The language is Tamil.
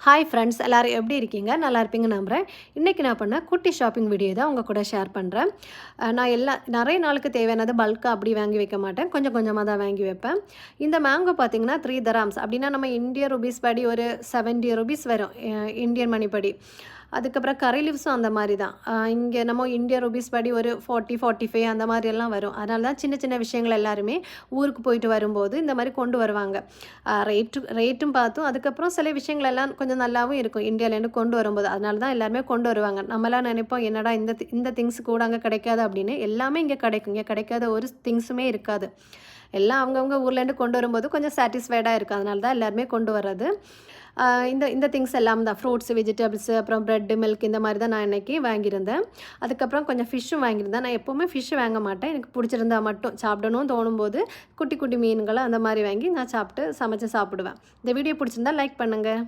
ஹாய் ஃப்ரெண்ட்ஸ் எல்லோரும் எப்படி இருக்கீங்க? நல்லா இருப்பீங்கன்னு நம்புகிறேன். இன்றைக்கி நான் பண்ண குட்டி ஷாப்பிங் வீடியோ தான் உங்கள் கூட ஷேர் பண்ணுறேன். நான் நிறைய நாளுக்கு தேவையானது பல்காக அப்படி வாங்கி வைக்க மாட்டேன். கொஞ்சம் கொஞ்சமாக தான் வாங்கி வைப்பேன். இந்த மேங்கோ பார்த்தீங்கன்னா 3 தராம்ஸ் அப்படின்னா நம்ம இந்தியன் ருபீஸ் படி ஒரு 70 ருபீஸ் வரும், இந்தியன் மணி படி. அதுக்கப்புறம் கறி லீவ்ஸும் அந்த மாதிரி தான். இங்கே நம்ம இந்தியன் ருபீஸ் படி ஒரு 40, 45 அந்த மாதிரியெல்லாம் வரும். அதனால தான் சின்ன சின்ன விஷயங்கள் எல்லாருமே ஊருக்கு போயிட்டு வரும்போது இந்த மாதிரி கொண்டு வருவாங்க. ரேட்டும் பார்த்தும் அதுக்கப்புறம் சில விஷயங்கள் எல்லாம் கொஞ்சம் நல்லாவும் இருக்கும் இந்தியாவிலேருந்து கொண்டு வரும்போது. அதனால தான் எல்லாருமே கொண்டு வருவாங்க. நம்மளாம் நினைப்போம் என்னடா இந்த திங்ஸ் கூட அங்கே கிடைக்காது அப்படின்னு. எல்லாமே இங்கே கிடைக்கும். இங்கே கிடைக்காத ஒரு திங்ஸுமே இருக்காது. எல்லாம் அவங்கவுங்க ஊர்லேருந்து கொண்டு வரும்போது கொஞ்சம் சாட்டிஸ்ஃபைடாக இருக்குது. அதனால தான் எல்லாருமே கொண்டு வர்றது. இந்த இந்த திங்ஸ் எல்லாம் தான் ஃப்ரூட்ஸ், வெஜிடபிள்ஸு, அப்புறம் ப்ரெட்டு, மில்க் இந்த மாதிரி தான் நான் இன்றைக்கி வாங்கியிருந்தேன். அதுக்கப்புறம் கொஞ்சம் ஃபிஷ்ஷும் வாங்கியிருந்தேன். நான் எப்போவுமே ஃபிஷ் வாங்க மாட்டேன். எனக்கு பிடிச்சிருந்தா மட்டும் சாப்பிடணும்னு தோணும்போது குட்டி குட்டி மீன்களை அந்த மாதிரி வாங்கி நான் சமைச்சு சாப்பிடுவேன். இந்த வீடியோ பிடிச்சிருந்தா லைக் பண்ணுங்கள்.